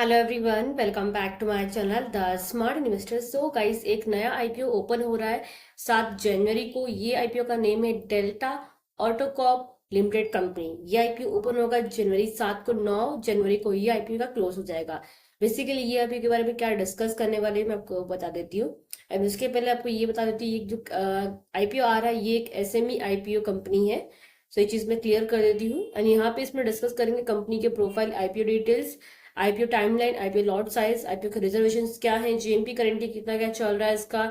Hello everyone, welcome back to my channel the smart investor. So guys, एक नया IPO open हो रहा है 7 जनवरी को। ये आईपीओ का नेम है डेल्टा ऑटोकॉप लिमिटेड कंपनी। ये आईपीओ ओपन होगा जनवरी 7 को। 9 जनवरी को ये आईपीओ का क्लोज हो जाएगा। बेसिकली ये आईपीओ के बारे में क्या डिस्कस करने वाले हैं मैं आपको बता देती हूँ। एंड उसके पहले आपको ये बता देती हूँ, ये जो आईपीओ आ रहा है ये एक एसएमई आईपीओ कंपनी है। सो ये चीज मैं क्लियर कर देती हूँ। एंड यहाँ पे इसमें डिस्कस करेंगे कंपनी के profile, IPO details, IPO timeline, IPO lot size, IPO के रिजर्वेशन क्या है, जीएमपी करेंटली कितना क्या चल रहा है इसका,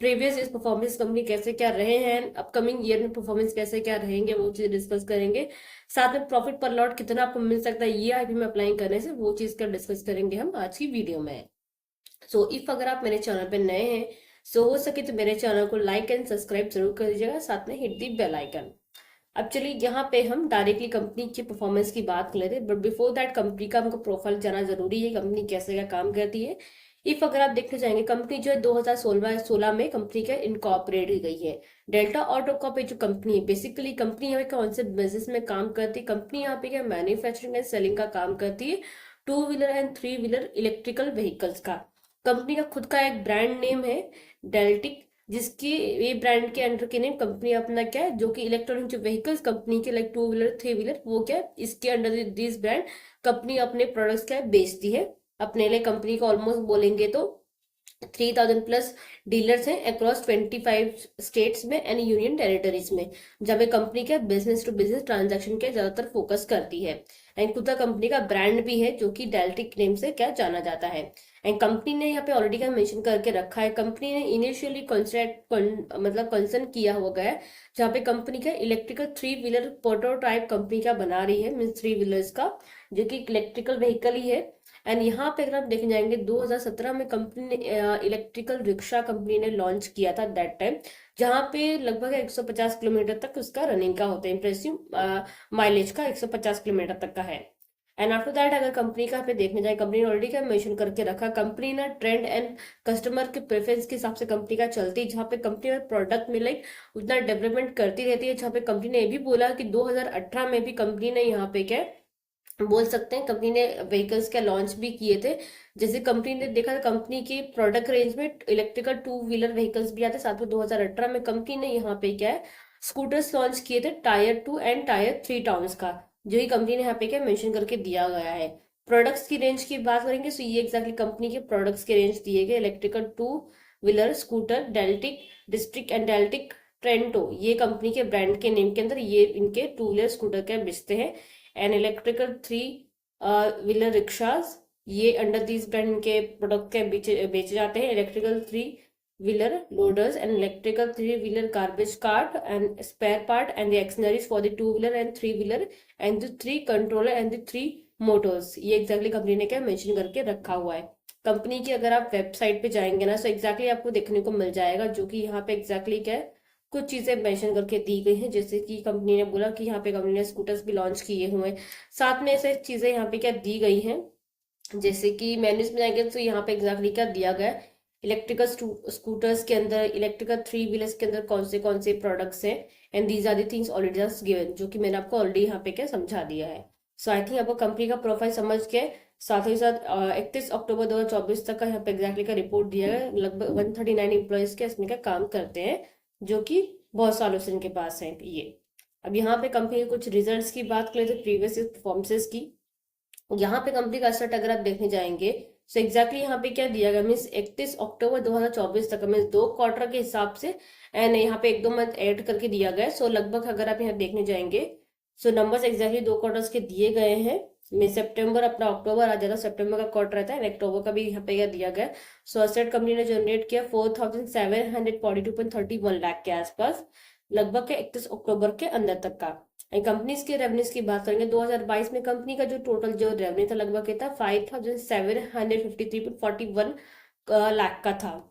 प्रीवियस इस परफॉर्मेंस कंपनी कैसे क्या रहे हैं, अपकमिंग ईयर में परफॉर्मेंस कैसे क्या रहेंगे, वो चीज डिस्कस करेंगे। साथ में प्रॉफिट पर लॉट कितना आपको मिल सकता है ये आईपीओ में अप्लाई करने से, वो चीज का डिस्कस करेंगे हम आज की वीडियो में। सो इफ अगर आप मेरे चैनल पे नए हैं, सो हो सके तो मेरे चैनल को लाइक एंड सब्सक्राइब जरूर कर दीजिएगा, साथ में हिट दी बेल आइकन। अब चलिए यहाँ पे हम डायरेक्टली कंपनी की परफॉर्मेंस की बात कर लेते हैं, बट बिफोर दैट कंपनी का हमको प्रोफाइल जाना जरूरी है, कंपनी कैसे क्या काम करती है। इफ अगर आप देखने जाएंगे, कंपनी जो है 2016 में कंपनी का इनकॉर्पोरेट की गई है। डेल्टा ऑटोकॉप जो कंपनी है, बेसिकली कंपनी यहाँ पे कौन से बिजनेस में काम करती है, कंपनी यहाँ पे क्या मैन्युफैक्चरिंग एंड सेलिंग का काम करती है, 2 wheeler and 3 wheeler electrical vehicles का। कंपनी का खुद का एक ब्रांड नेम है डेल्टिक, जिसकी ये ब्रांड के अंडर के नेम कंपनी अपना क्या है, जो कि इलेक्ट्रॉनिक जो व्हीकल्स कंपनी के लाइक 2 व्हीलर 3 व्हीलर वो क्या है, इसके अंडर दिस ब्रांड कंपनी अपने प्रोडक्ट्स क्या है बेचती है। अपने लिए कंपनी का ऑलमोस्ट बोलेंगे तो 3000+ डीलर्स हैं अक्रॉस 25 स्टेट्स में एंड यूनियन टेरिटरीज में, जहाँ पे कंपनी क्या बिजनेस टू बिजनेस ट्रांजैक्शन के ज्यादातर फोकस करती है। एंड खुद का कंपनी का ब्रांड भी है जो कि डेल्टिक नेम से क्या जाना जाता है। एंड कंपनी ने यहाँ पे ऑलरेडी क्या मेंशन करके रखा है, कंपनी ने इनिशियली कॉन्सेप्ट मतलब कंसर्न किया हुआ गया है, जहाँ पे कंपनी का इलेक्ट्रिकल 3 व्हीलर प्रोटोटाइप कंपनी क्या बना रही है, मीन 3 व्हीलर्स का, जो कि इलेक्ट्रिकल व्हीकल ही है। एंड यहाँ पे अगर आप देखे जाएंगे 2017 में कंपनी ने इलेक्ट्रिकल रिक्शा कंपनी ने लॉन्च किया था दैट टाइम, जहाँ पे लगभग 150 किलोमीटर तक उसका रनिंग का होता है, इंप्रेसिव माइलेज का 150 किलोमीटर तक का है। एंड आफ्टर दैट अगर कंपनी का पे देखने जाए, कंपनी ने ऑलरेडी क्या मेंशन करके रखा, कंपनी ना ट्रेंड एंड कस्टमर के प्रेफरेंस के हिसाब से कंपनी का चलती है, जहाँ पे कंपनी में प्रोडक्ट में लाइक उतना डेवलपमेंट करती रहती है। जहाँ पे कंपनी ने ये भी बोला कि 2018 में भी कंपनी ने यहाँ पे क्या बोल सकते हैं, कंपनी ने व्हीकल्स का लॉन्च भी किए थे। जैसे कंपनी ने देखा, कंपनी की प्रोडक्ट रेंज में इलेक्ट्रिकल 2 व्हीलर व्हीकल्स भी आते, साथ में 2018 में कंपनी ने यहाँ पे क्या है स्कूटर्स लॉन्च किए थे टायर 2 एंड टायर 3 टाउन्स का, जो ही कंपनी ने यहाँ पे क्या मेंशन करके दिया गया है। प्रोडक्ट्स की रेंज की बात करेंगे तो ये एग्जैक्टली कंपनी के प्रोडक्ट्स के रेंज दिए गए, electrical 2 wheeler scooter Deltic district and Deltic Trento, ये कंपनी के ब्रांड के नेम के अंदर ये इनके 2 व्हीलर स्कूटर क्या बेचते हैं। एंड इलेक्ट्रिकल 3 व्हीलर रिक्शाज, ये अंडर दीज ब्रांड के प्रोडक्ट के बेचे बेचे जाते हैं। Electrical 3 wheeler loaders and electrical 3 wheeler garbage cart and spare part and the accessories for the 2 wheeler and 3 wheeler and the 3 controller and the 3 motors, ये exactly company ने क्या mention करके रखा हुआ है। कंपनी की अगर आप वेबसाइट पे जाएंगे ना, तो एग्जैक्टली आपको देखने को मिल जाएगा, जो कि यहाँ पे एग्जैक्टली क्या है कुछ चीजें मेंशन करके दी गई हैं। जैसे कि कंपनी ने बोला कि यहाँ पे कंपनी ने स्कूटर्स भी लॉन्च किए हुए हैं, साथ में ऐसे चीजें यहाँ पे क्या दी गई हैं। जैसे कि मेन्यूज में जाएंगे तो यहाँ पे एग्जैक्टली क्या दिया गया है, इलेक्ट्रिकल स्कूटर्स के अंदर, इलेक्ट्रिकल 3 व्हीलर्स के अंदर कौन से प्रोडक्ट्स हैं, and these are the things already just given, जो कि मैंने आपको ऑलरेडी यहाँ पे क्या समझा दिया है। सो आई थिंक आपको कंपनी का प्रोफाइल समझ के, साथ ही साथ 31 अक्टूबर 2024 तक का यहाँ पे एग्जैक्टली का रिपोर्ट दिया है। लगभग 139 एम्प्लॉयज के इसमें का काम करते हैं, जो कि बहुत सालों से इनके पास है ये। अब यहाँ पे कंपनी के कुछ रिजल्ट्स की बात करें तो प्रीवियस परफॉर्मेंसेस की, यहाँ पे कंपनी का असर अगर आप देखने जाएंगे, सो एग्जैक्टली यहाँ पे क्या दिया गया, मीन्स 31 अक्टूबर 2024 तक, मीन्स 2 क्वार्टर के हिसाब से, एंड यहाँ पे 1-2 मंथ ऐड करके दिया गया। सो लगभग अगर आप यहाँ देखने जाएंगे, सो नंबर्स एग्जैक्टली 2 क्वार्टर्स के दिए गए हैं। में सितंबर अपना अक्टूबर आ जाता है, सितंबर का क्वार्टर रहता है, अक्टूबर का भी यहाँ पे क्या दिया गया। सो असेट कंपनी ने जनरेट किया 4742.31 लाख के आसपास, लगभग के 31 अक्टूबर के अंदर तक का। कंपनीज के रेवेन्यूज की बात करेंगे, 2022 में कंपनी का जो टोटल जो रेवेन्यू था लगभग क्या था 5753.41 लाख का था,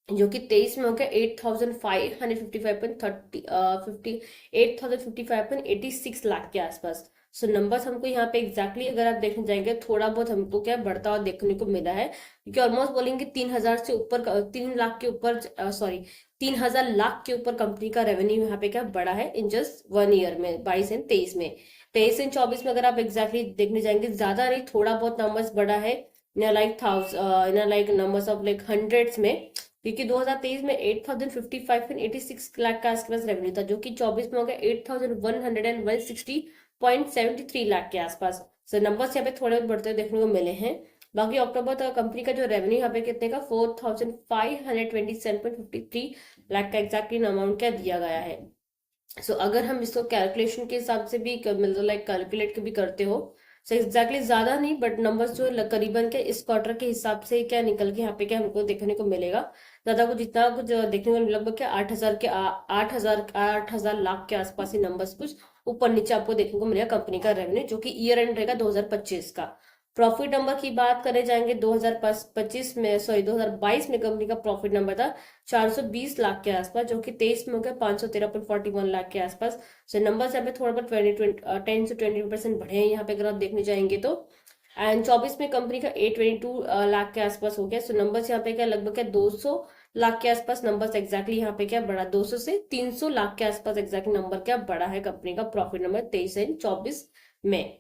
जो कि 23 में हो गया 8555.86 लाख के आसपास। सो नंबर्स हमको यहाँ पे एग्जैक्टली अगर आप देखने जाएंगे, थोड़ा बहुत हमको क्या बढ़ता हुआ देखने को मिला है, क्योंकि ऑलमोस्ट बोलेंगे 3,000 से ऊपर, 3 लाख के ऊपर, सॉरी 3,000 लाख के ऊपर कंपनी का रेवेन्यू यहाँ पे क्या बढ़ा है इन जस्ट 1 ईयर में, 22 एंड 23 में। 23 एंड 24 में अगर आप एग्जैक्टली देखने जाएंगे, ज्यादा नहीं थोड़ा बहुत नंबर्स बढ़ा है, in like in like numbers of like hundreds में, क्योंकि 2023 में 8055.86 लाख का आसपास रेवेन्यू था, जो कि 24 में हो गया 8160.73 लाख के आसपास। सो नंबर्स यहाँ पे थोड़े बढ़ते हुए देखने को मिले हैं। बाकी अक्टूबर तक कंपनी का जो रेवेन्यू यहाँ पे कितने का 4527.53 लाख का एग्जैक्टली अमाउंट क्या दिया गया है। सो अगर हम इसको कैलकुलेशन के हिसाब से भी मतलब लाइक कैलकुलेट भी करते हो, सो एग्जैक्टली ज्यादा नहीं, बट नंबर्स जो करीबन के इस क्वार्टर के हिसाब से क्या निकल के यहाँ पे क्या हमको देखने को मिलेगा, ज्यादा कुछ जितना कुछ देखने को लगभग क्या 8,000 के 8,000 लाख के आसपास ही नंबर्स कुछ ऊपर नीचे आपको देखने को मिलेगा कंपनी का रेवेन्यू, जो कि ईयर एंड रहेगा 2025 का। प्रॉफिट नंबर की बात करें जाएंगे 2025 में, सॉरी 2022 में कंपनी का प्रॉफिट नंबर था 420 लाख के आसपास, जो कि 23 में हो गया 513.41 लाख के आसपास। सो नंबर यहाँ पे थोड़ा बहुत 10 से 20% बढ़े हैं यहाँ पे अगर आप देखने जाएंगे तो। एंड 24 में कंपनी का 822 लाख के आसपास हो गया। सो नंबर्स यहाँ पे क्या लगभग क्या 200 लाख के आसपास नंबर्स एग्जैक्टली यहाँ पे क्या बढ़ा, 200 से 300 लाख के आसपास एग्जैक्ट नंबर क्या बढ़ा है कंपनी का प्रॉफिट नंबर 23 एंड 24 में।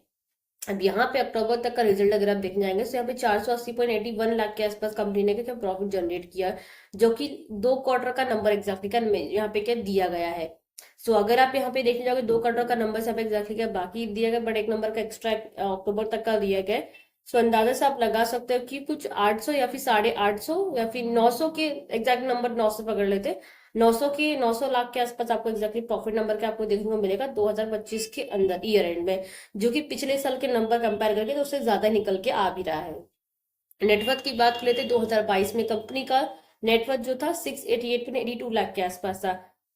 अब यहाँ पे अक्टूबर तक का रिजल्ट अगर आप देखने जाएंगे तो यहाँ पे 480.81 लाख के आसपास कंपनी ने क्या प्रॉफिट जनरेट किया, जो कि 2 क्वार्टर का नंबर एग्जैक्टली का यहाँ पे क्या दिया गया है। सो अगर आप यहाँ पे देखने जाओगे 2 क्वार्टर का नंबर यहाँ पे एग्जैक्टली क्या बाकी दिया गया, बट एक नंबर का एक्स्ट्रा अक्टूबर तक का दिया गया है। सो अंदाजा से आप लगा सकते हो कि कुछ 800 या फिर 850 या फिर 900 के एग्जैक्ट नंबर 900 पकड़ लेते, 900 लाख के आसपास आपको एग्जैक्टली प्रॉफिट नंबर के आपको देखने को मिलेगा 2025 के अंदर ईयर एंड में, जो कि पिछले साल के नंबर कंपेयर करके तो उससे ज्यादा निकल के आ भी रहा है। नेटवर्थ की बात कर लेते 2022 में कंपनी का नेटवर्थ जो था 688.82 लाख के आसपास था।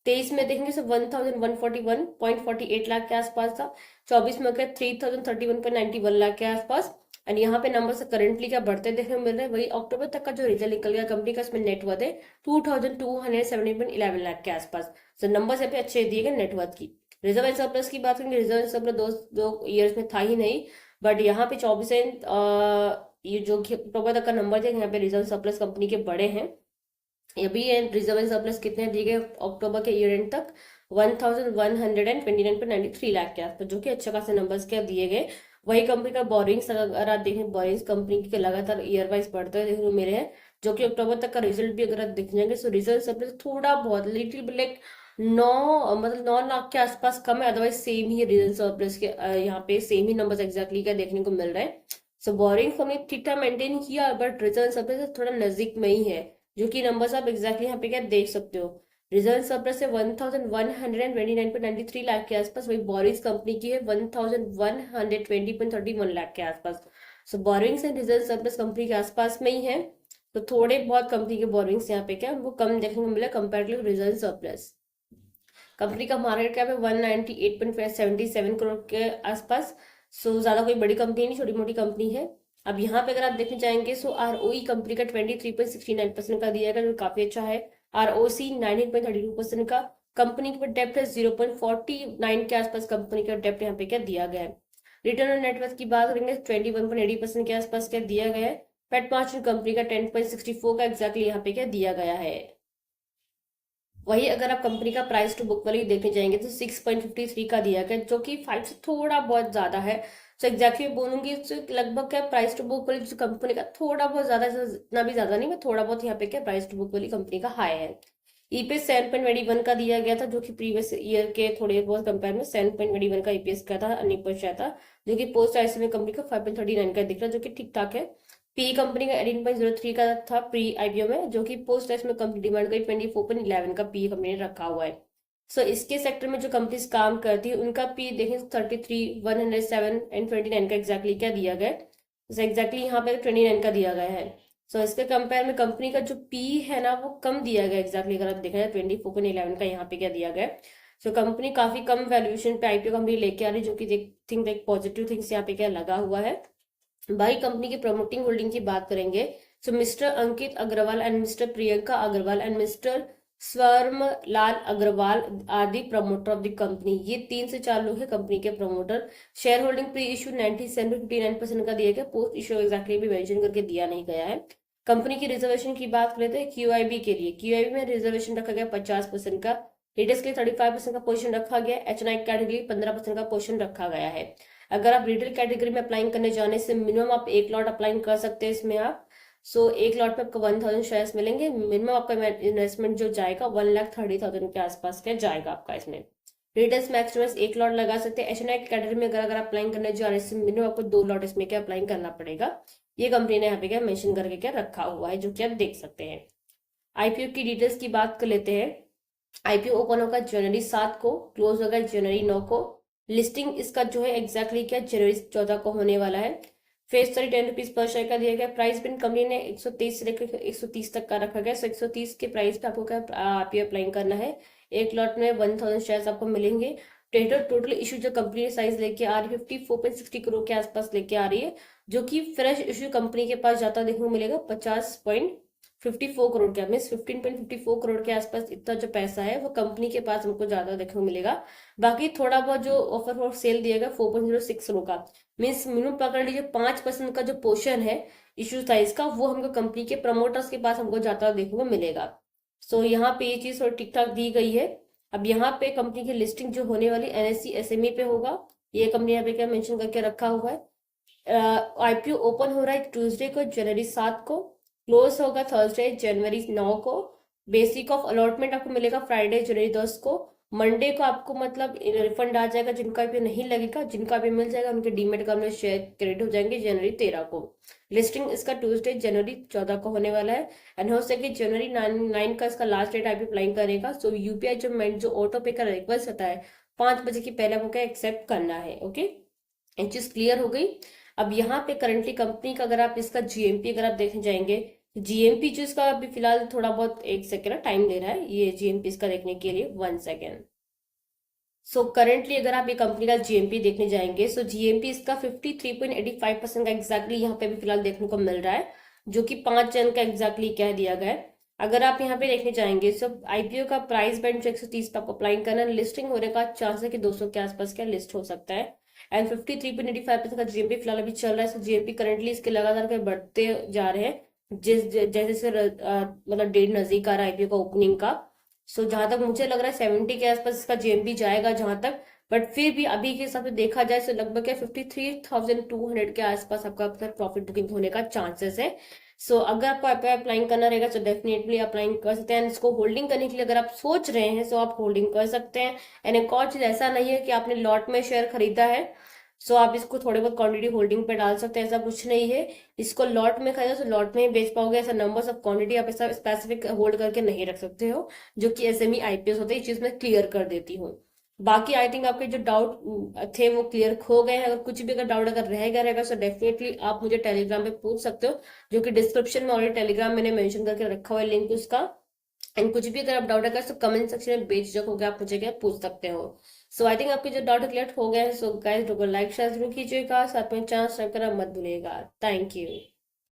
23 में देखेंगे तो 1141.48 लाख के आसपास था। 24 में 3031.91 लाख के आसपास। एंड यहाँ पे नंबर से करंटली क्या बढ़ते देखने को मिल रहे हैं। वही अक्टूबर तक का जो रिजल्ट निकल गया कंपनी का, इसमें नेटवर्थ है 2270.11 लाख के आसपास। तो नंबर यहाँ पे अच्छे दिए गए नेटवर्थ की। रिजर्व एंड सरप्लस की बात करेंगे, रिजर्व एंड सरप्लस दो ईयर्स में था ही नहीं, बट यहाँ पे 24 एंड ये जो अक्टूबर तक का नंबर थे यहाँ पे रिजर्व सरप्लस कंपनी के बड़े हैं। ये भी रिजर्व एंड सरप्लस कितने दिए गए अक्टूबर के ईयर एंड तक 1129.93 लाख के आसपास, जो कि अच्छा खासे नंबर्स क्या दिए गए। वही कंपनी का बोरिंग्स अगर आप देखें, बोरिंग्स कंपनी के लगातार ईयर वाइज बढ़ते हुए देखने को मिले हैं, जो कि अक्टूबर तक का रिजल्ट भी अगर आप देख जाएंगे तो रिजर्व सरप्लस थोड़ा बहुत लिटिल लाइक 9 लाख के आसपास कम है, अदरवाइज सेम ही रिजर्व सरप्लस के यहाँ पे सेम ही नंबर्स एग्जैक्टली क्या देखने को मिल रहे हैं। सो बोरिंग्स हमने ठीक ठाक मेंटेन किया, बट रिजर्व सरप्लस थोड़ा नजदीक में ही है, जो कि नंबर्स आप एग्जैक्टली यहाँ पे क्या देख सकते हो। रिजर्व सरप्लस से 1129.93 लाख के आसपास, वही बोरिंग्स कंपनी की है 1120.31 लाख के आसपास। So borrowings and reserve surplus company के आसपास में ही है, तो थोड़े बहुत कंपनी के बोरिंग्स यहाँ पे क्या वो कम देखने को मिला compare to reserve surplus. Company का मार्केट कैप है 198.77 करोड़ के आसपास। सो ज्यादा कोई बड़ी कंपनी नहीं, छोटी मोटी कंपनी है। अब यहाँ पे अगर आप देखने जाएंगे सो आरओई कंपनी का 23.69% का दिया गया, जो काफी अच्छा है। आरओसी 19.32% का। कंपनी के डेप्ट है 0.49 के आसपास कंपनी का डेप्ट यहाँ पे क्या दिया गया है। रिटर्न ऑन नेटवर्थ की बात करेंगे 21.80% के आसपास क्या दिया गया है। पेट मार्जिन कंपनी का 10.64 का एग्जैक्टली यहाँ पे क्या दिया गया है। वही अगर आप कंपनी का प्राइस टू बुक वैल्यू देखने जाएंगे तो 6.53 का दिया गया, जो कि 5 से थोड़ा बहुत ज्यादा है। तो एग्जैक्टली बोलूंगी तो लगभग क्या price to book value company का थोड़ा बहुत ज्यादा, इतना भी ज्यादा नहीं, मैं थोड़ा बहुत यहाँ पे क्या price to book value company का हाई है। ईपीएस 7.21 का दिया गया था, जो कि प्रीवियस ईयर के थोड़े बहुत कंपेयर में 7.21 का ईपीएस का था, अर्निंग पर शेयर था, जो कि पोस्ट आईसी में कंपनी का 5.39 का दिख रहा है, जो कि ठीक ठाक है। पी कंपनी का 18.03 का था प्री आईपीओ में, जो कि पोस्ट टेस्ट में कंपनी डिमांड का 24.11 का पी कंपनी ने रखा हुआ है। सो इसके सेक्टर में जो कंपनीज काम करती है उनका पी देखें 33, 107 एंड 29 का एग्जैक्टली क्या दिया गया है। एग्जैक्टली यहाँ पे 29 का दिया गया है। सो इसके कंपेयर में कंपनी का जो पी है ना वो कम दिया गया एग्जैक्टली, अगर आप देखा जाए 24.11 का यहाँ पे क्या दिया गया है। सो कंपनी काफी कम वैल्यूएशन पे आईपीओ कंपनी लेके आ रही, जो कि थिंक एक पॉजिटिव थिंग्स यहाँ पे क्या लगा हुआ है। भाई कंपनी की प्रमोटिंग होल्डिंग की बात करेंगे तो mister Ankit Agarwal and mister Priyanka Agarwal and mister Swarn Lal Agarwal are the promoter of the company. ये 3 से 4 लोग हैं कंपनी के promoter. Share holding pre issue 97.59% का दिया गया, पोस्ट इशू एग्जैक्टली भी मेंशन करके दिया नहीं गया है। कंपनी की रिजर्वेशन की बात करते हैं क्यूआईबी के लिए, क्यूआईबी में रिजर्वेशन रखा गया 50% का, लेटेस्ट के लिए 35% का पोजीशन रखा गया, एचएनआई कैटेगरी 15% का पोजीशन रखा गया है। अगर आप रिटेल कैटेगरी में अप्लाई करने जाने से मिनिमम आप एक लॉट अप्लाई कर सकते हैं इसमें आप। सो एक लॉट पे आपको 1000 शेयर्स मिलेंगे। मिनिमम आपका इन्वेस्टमेंट जो जाएगा 1,30,000 के आसपास का जाएगा आपका इसमें। रिटेल्स मैक्सिमम एक लॉट लगा सकते हैं। एच&आई कैटेगरी में अगर अप्लाई करने जा रहे हैं मिनिमम आपको 2 लॉट इसमें क्या अप्लाई करना पड़ेगा। ये कंपनी ने यहाँ पे क्या मेंशन करके क्या रखा हुआ है, जो कि आप देख सकते हैं। आईपीओ की डिटेल्स की बात कर लेते हैं। आईपीओ ओपन होगा जनवरी 7 को, क्लोज होगा जनवरी 9 को। लिस्टिंग इसका जो है एग्जैक्टली क्या जनवरी 14 को होने वाला है। फेस 10 रुपीज पर शेयर का दिया गया। प्राइस बिन कंपनी ने 130 से लेकर 130 तक का रखा गया। 130 के प्राइस पे आपको क्या आईपीओ अप्लाई करना है। एक लॉट में 1000 शेयर आपको मिलेंगे। टोटल इशू जो कंपनी ने साइज लेके आ रही है 54.60 करोड़ के आसपास लेके आ रही है, जो कि फ्रेश इशू कंपनी के पास जाता देखने को मिलेगा 50.54 करोड़ का, मीन 15.54 करोड़ के आसपास इतना जो पैसा है वो कंपनी के पास हमको ज्यादा देखने को मिलेगा। बाकी थोड़ा बहुत जो ऑफर फॉर सेल दिएगा 4.06 करोड़ का, मीन्स मिनिमम पकड़ लीजिए 5% का जो पोर्शन है इशू साइज का वो हमको कंपनी के प्रमोटर्स के पास हमको ज्यादा देखने को मिलेगा। सो यहाँ पे ये चीज थोड़ी ठीक ठाक दी गई है। अब यहाँ पे कंपनी की लिस्टिंग जो होने वाली एनएससी एसएमई पे होगा, ये कंपनी यहाँ पे क्या मेंशन करके रखा हुआ है। आईपीओ ओपन हो रहा है ट्यूसडे को जनवरी 7 को, क्लोज होगा थर्सडे जनवरी 9 को। बेसिक ऑफ अलॉटमेंट आपको मिलेगा फ्राइडे जनवरी 10 को। मंडे को आपको मतलब रिफंड आ जाएगा, जिनका भी नहीं लगेगा, जिनका भी मिल जाएगा उनके डीमेट अकाउंट में शेयर क्रेडिट हो जाएंगे जनवरी 13 को। लिस्टिंग इसका ट्यूसडे जनवरी 14 को होने वाला है। एंड हो सके जनवरी 9 का इसका लास्ट डेट आप अप्लाई करेगा। सो यूपीआई जो ऑटो पे का रिक्वेस्ट होता है 5 बजे की पहले आपको क्या एक्सेप्ट करना है। ओके, ये चीज क्लियर हो गई। अब यहाँ पे करंटली कंपनी का अगर आप इसका जीएमपी अगर आप देखने जाएंगे, जीएमपी जो इसका अभी फिलहाल थोड़ा बहुत एक सेकेंड टाइम ले रहा है ये जीएमपी इसका देखने के लिए, 1 सेकेंड। सो करंटली अगर आप ये कंपनी का जीएमपी देखने जाएंगे, सो जीएमपी इसका 53.85% का एग्जैक्टली यहाँ पे भी फिलहाल देखने को मिल रहा है, जो कि 5 जन का एग्जैक्टली कह दिया गया है। अगर आप यहाँ पे देखने जाएंगे सो आईपीओ का प्राइस बैंड जो 130 पे आपको अप्लाई करना, लिस्टिंग होने का चांस है कि 200 के आसपास क्या लिस्ट हो सकता है। एंड 53.85% का जीएमपी फिलहाल अभी चल रहा है। जीएमपी करंटली इसके लगातार बढ़ते जा रहे हैं जैसे जैसे मतलब डेट नजदीक आ रहा है आईपीओ का ओपनिंग का। सो जहां तक मुझे लग रहा है 70 के आसपास इसका जीएमपी जाएगा जहां तक, बट फिर भी अभी के हिसाब से देखा जाए तो लगभग 53,200 के आसपास आपका प्रॉफिट बुकिंग होने का चांसेस है। सो अगर आपको अप्लाई करना रहेगा तो डेफिनेटली अप्लाई कर सकते हैं। इसको होल्डिंग करने के लिए अगर आप सोच रहे हैं तो आप होल्डिंग कर सकते हैं। एंड एक और चीज, ऐसा नहीं है कि आपने लॉट में शेयर खरीदा है सो आप इसको थोड़े बहुत क्वांटिटी होल्डिंग पे डाल सकते हैं, ऐसा कुछ नहीं है। इसको लॉट में खरीदो तो लॉट में ही बेच पाओगे, ऐसा नंबर्स ऑफ क्वांटिटी आप ऐसा स्पेसिफिक होल्ड करके नहीं रख सकते हो, जो कि एसएमई आईपीएस होते हैं। इस चीज में क्लियर कर देती हूँ। बाकी आई थिंक आपके जो डाउट थे वो क्लियर हो गए हैं। अगर कुछ भी अगर डाउट अगर रहेगा तो डेफिनेटली आप मुझे टेलीग्राम पे पूछ सकते हो, जो कि डिस्क्रिप्शन में ऑलरेडी टेलीग्राम मैंने मेंशन करके रखा हुआ है लिंक उसका। एंड कुछ भी अगर आप डाउट है तो कमेंट सेक्शन में बेझिझक होकर आप मुझे क्या पूछ सकते हो। सो आई थिंक आपके जो डाउट क्लियर हो गए हैं। सो गाइस, लाइक शेयर जरूर कीजिएगा, साथ में चैनल सब्सक्राइब करना मत भूलिएगा। Thank you.